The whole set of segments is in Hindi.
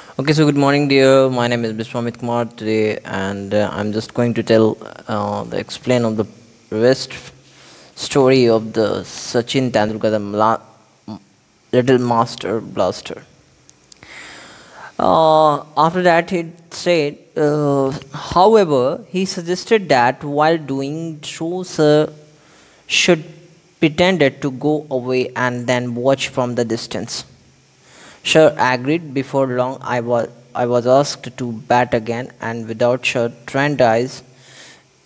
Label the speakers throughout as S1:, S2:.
S1: Okay, so good morning, dear. My name is Biswamit Kumar today, and I'm just going to tell explain of the rest story of the Sachin Tendulkar, the little master blaster. After that, he said, however, he suggested that while doing so, sir should pretended to go away and then watch from the distance. Sure agreed. Before long, I was asked to bat again, and without Sir trained eyes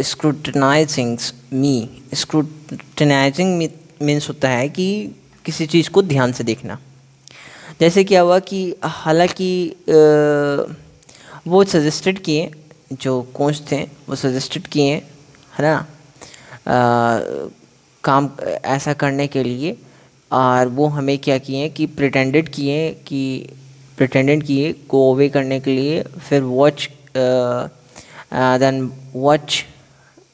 S1: scrutinizing me means होता है कि किसी चीज़ को ध्यान से देखना। जैसे क्या हुआ कि हालांकि वो सजेस्टेड किए, जो कोच थे वो सजेस्टेड किए, है ना, काम ऐसा करने के लिए। और वो हमें क्या किए कि प्रिटेंडेड किए गो अवे करने के लिए, फिर वॉच देन वॉच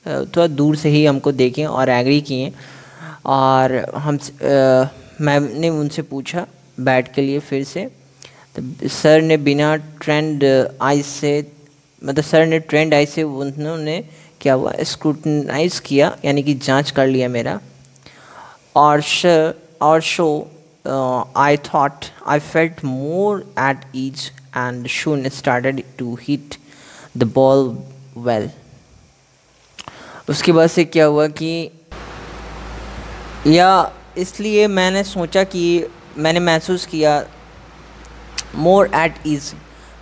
S1: थोड़ा दूर से ही हमको देखें और एग्री किए। और मैंने उनसे पूछा बैट के लिए फिर से, तो सर ने बिना ट्रेंड आई से, मतलब सर ने ट्रेंड आई से उन्होंने क्या हुआ स्क्रूटनाइज किया, यानी कि जांच कर लिया मेरा। और so I thought I felt more at ease and soon started to hit the ball well. उसके बाद से क्या हुआ कि या इसलिए मैंने सोचा कि मैंने महसूस किया मोर एट ईज,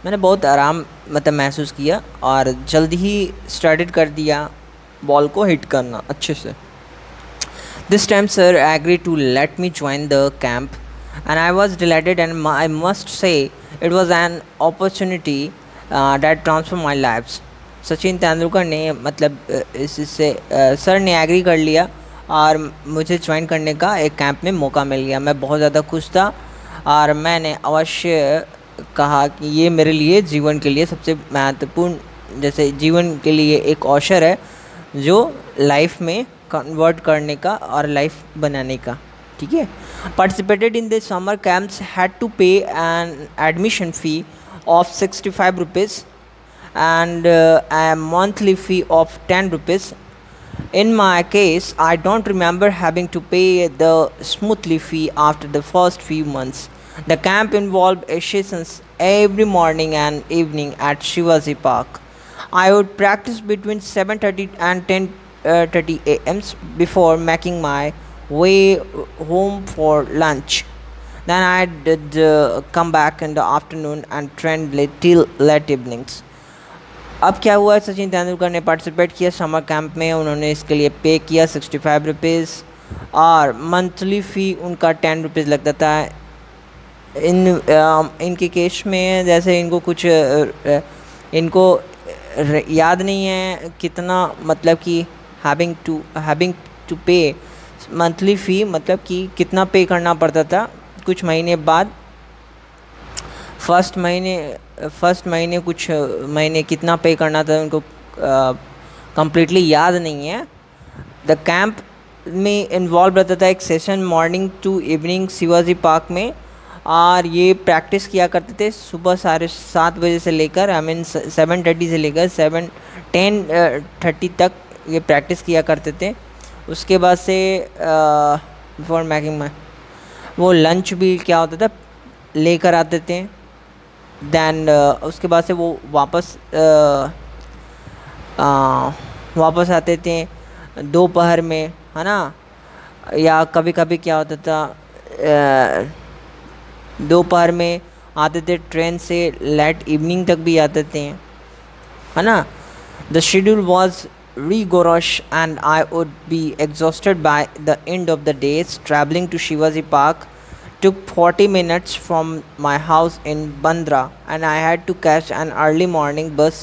S1: मैंने बहुत आराम मतलब महसूस किया और जल्दी ही स्टार्टेड कर दिया बॉल को हिट करना अच्छे से। This time, sir agreed to let me join the camp, and I was delighted. And I must say, it was an opportunity that transformed my lives. Sachin Tendulkar ने मतलब इससे सर ने एग्री कर लिया और मुझे ज्वाइन करने का एक कैंप में मौका मिल गया। मैं बहुत ज़्यादा खुश था और मैंने अवश्य कहा कि ये मेरे लिए जीवन के लिए सबसे महत्वपूर्ण, जैसे जीवन के लिए एक अवसर है जो लाइफ में कन्वर्ट करने का और लाइफ बनाने का। ठीक है। Participated in the summer camps had to pay an admission fee of 65 rupees and a monthly fee of 10 rupees. In my case, I don't remember having to pay the smoothly fee after the first few months. The camp involved sessions every morning and evening at Shivaji Park. I would practice between 7:30 and 10:30 a.m. before making my way home for lunch. Then I did come back in the afternoon and train till late evenings. अब क्या हुआ, सचिन तेंदुलकर ने पार्टिसिपेट किया समर कैंप में। उन्होंने इसके लिए पे किया 65 रुपीज़ और मंथली फ़ी उनका 10 रुपीज़ लगता था। इनके केस में जैसे इनको कुछ इनको याद नहीं है कितना, मतलब कि हैविंग टू पे मंथली फ़ी, मतलब कि कितना पे करना पड़ता था। कुछ महीने बाद फर्स्ट महीने कुछ महीने कितना पे करना था उनको कम्प्लीटली याद नहीं है। द कैंप में इन्वॉल्व रहता था एक session morning to evening Shivaji Park में, और ये प्रैक्टिस किया करते थे सुबह 7:30 बजे से लेकर 7:30 से लेकर 10:30 तक ये प्रैक्टिस किया करते थे। उसके बाद से बिफोर मैकिंग में वो लंच भी क्या होता था लेकर आते थे। दैन उसके बाद से वो वापस आते थे दोपहर में, है ना, या कभी कभी क्या होता था दोपहर में आते थे ट्रेन से, लेट इवनिंग तक भी आते थे, है ना। The schedule was rigorous and I would be exhausted by the end of the days. Traveling to Shivaji Park took 40 minutes from my house in Bandra and I had to catch an early morning bus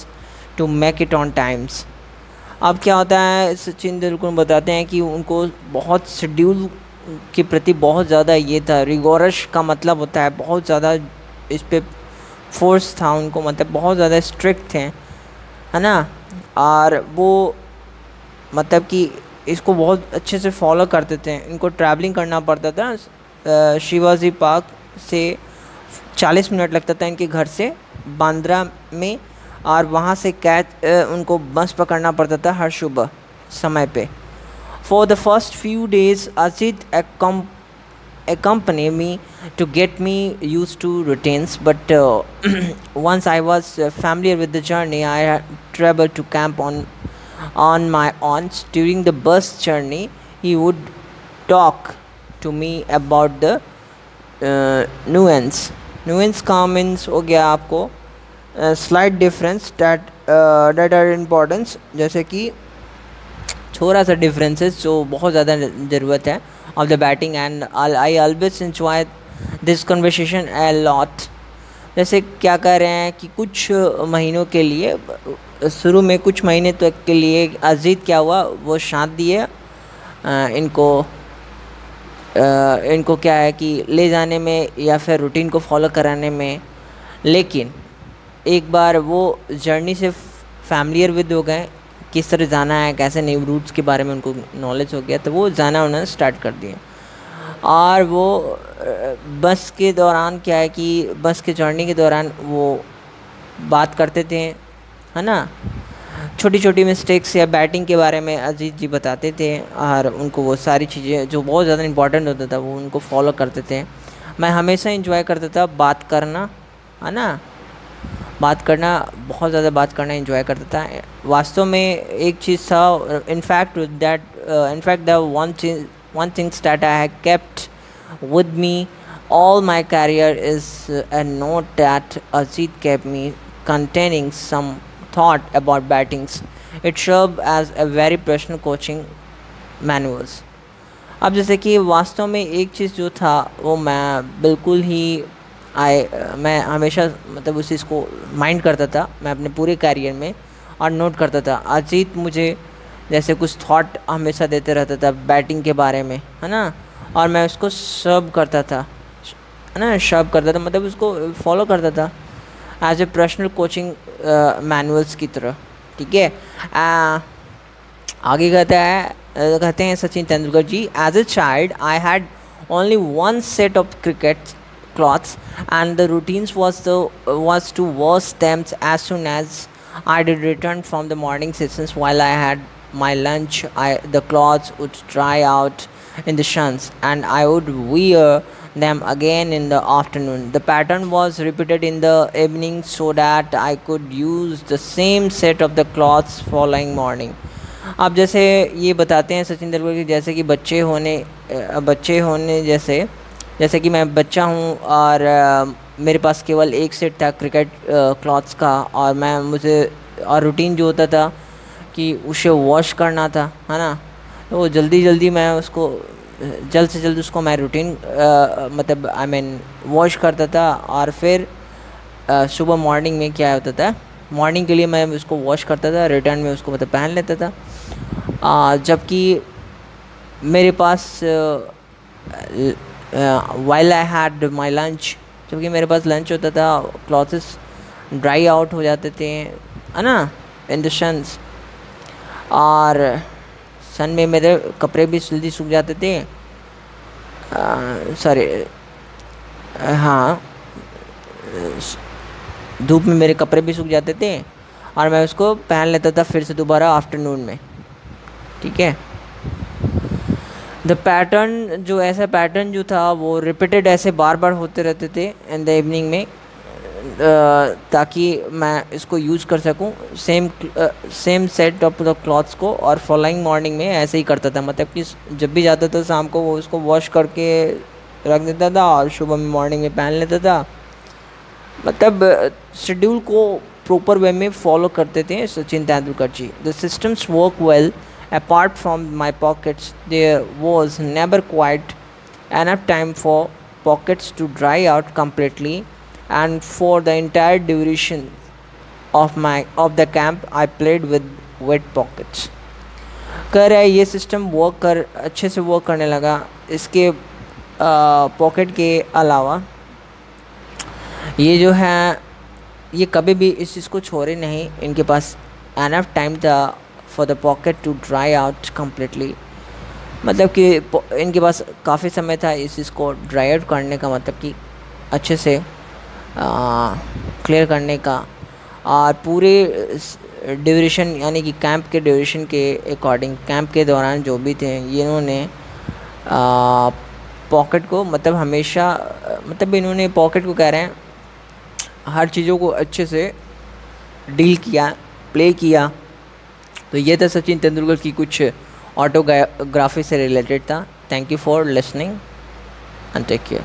S1: to make it on times. अब क्या होता है, सचिन तेंदुलकर बताते हैं कि उनको बहुत शेड्यूल के प्रति बहुत ज़्यादा ये था। रिगोरस का मतलब होता है बहुत ज़्यादा इस पर फोर्स था उनको, मतलब बहुत ज़्यादा स्ट्रिक्ट थे, है ना। और वो मतलब कि इसको बहुत अच्छे से फॉलो करते थे। इनको ट्रैवलिंग करना पड़ता था शिवाजी पार्क से 40 मिनट लगता था इनके घर से बांद्रा में, और वहाँ से उनको बस पकड़ना पड़ता था हर सुबह समय पे। For the first few days Ajit accompany me to get me used to routines, but once I was familiar with the journey, I had traveled to camp on my own. During the bus journey, he would talk to me about the nuance का means हो गया आपको slight difference that are importance, जैसे कि थोड़ा सा डिफरेंसेस जो बहुत ज़्यादा ज़रूरत है of the batting, and I always enjoy this conversation a lot. जैसे क्या कह रहे हैं कि कुछ महीनों के लिए, शुरू में कुछ महीने तक के लिए अजीत क्या हुआ, वो शांत दिए इनको क्या है कि ले जाने में या फिर रूटीन को फॉलो कराने में। लेकिन एक बार वो जर्नी से फैमिलियर विद हो गए, किस तरह जाना है, कैसे नई रूट्स के बारे में उनको नॉलेज हो गया, तो वो जाना उन्होंने स्टार्ट कर दिया। और वो बस के दौरान क्या है कि बस के जर्नी के दौरान वो बात करते थे, है ना, छोटी छोटी मिस्टेक्स या बैटिंग के बारे में अजीत जी बताते थे, और उनको वो सारी चीज़ें जो बहुत ज़्यादा इंपॉर्टेंट होता था वो उनको फॉलो करते थे। मैं हमेशा इंजॉय करता था बात करना, है ना, बात करना, बहुत ज़्यादा बात करना एंजॉय करता था। वास्तव में एक चीज़ था, in fact the one things that I have kept with me all my career is a note that Ajit gave me containing some thought about battings. It served as a very personal coaching manuals. अब जैसे कि वास्तव में एक चीज़ जो था वो मैं बिल्कुल ही मैं हमेशा मतलब उस चीज़ को माइंड करता था मैं अपने पूरे कैरियर में, और नोट करता था। अजीत मुझे जैसे कुछ थॉट हमेशा देते रहता था बैटिंग के बारे में, है ना, और मैं उसको सर्व करता था, है ना, सर्व करता था मतलब उसको फॉलो करता था as a personal coaching manuals की तरह। ठीक है, आगे कहते हैं Sachin Tendulkar ji, as a child I had only one set of cricket clothes, and the routines was to wash them as soon as I did return from the morning sessions. While I had my lunch, the clothes would dry out in the suns, and I would wear them again in the afternoon. The pattern was repeated in the evening so that I could use the same set of the clothes following morning. अब जैसे ये बताते हैं सचिन तेंदुलकर की, जैसे कि बच्चे होने जैसे कि मैं बच्चा हूँ और मेरे पास केवल एक सेट था क्रिकेट क्लॉथ्स का, और रूटीन जो होता था कि उसे वॉश करना था, है ना, तो जल्दी मैं उसको जल्द से जल्द उसको मैं रूटीन मतलब वॉश करता था, और फिर सुबह मॉर्निंग में क्या होता था, मॉर्निंग के लिए मैं उसको वॉश करता था, रिटर्न में उसको मतलब पहन लेता था। जबकि मेरे पास while I had my lunch, जबकि मेरे पास लंच होता था, क्लॉथ्स ड्राई आउट हो जाते थे, है ना, इन द सन्स, और सन में मेरे कपड़े भी जल्दी सूख जाते थे, धूप में मेरे कपड़े भी सूख जाते थे, और मैं उसको पहन लेता था फिर से दोबारा आफ्टरनून में। ठीक है, ऐसा पैटर्न जो था वो रिपीटेड ऐसे बार बार होते रहते थे इन द इवनिंग में, ताकि मैं इसको यूज़ कर सकूं same set of the clothes को, और फॉलोइंग मॉर्निंग में ऐसे ही करता था, मतलब कि जब भी जाता था शाम को वो उसको वॉश करके रख देता था और सुबह में मॉर्निंग में पहन लेता था। मतलब शेड्यूल को प्रॉपर वे में फॉलो करते थे Sachin Tendulkar ji. The systems work well. Apart from my pockets, there was never quite enough time for pockets to dry out completely, and for the entire duration of the camp, I played with wet pockets. कह रहा है ये सिस्टम अच्छे से वर्क करने लगा। इसके पॉकेट के अलावा ये जो है ये कभी भी इस चीज़ को छोड़े नहीं, इनके पास enough टाइम था for the pocket to dry out completely, मतलब कि इनके पास काफ़ी समय था इस चीज़ को ड्राई आउट करने का, मतलब कि अच्छे से क्लियर करने का, और पूरे ड्यूरेशन यानी कि कैंप के ड्यूरेशन के अकॉर्डिंग, कैंप के दौरान जो भी थे ये इन्होंने पॉकेट को मतलब हमेशा मतलब इन्होंने पॉकेट को कह रहे हैं हर चीज़ों को अच्छे से डील किया, प्ले किया। तो ये था सचिन तेंदुलकर की कुछ ऑटोग्राफी से रिलेटेड था। Thank you for listening and take care.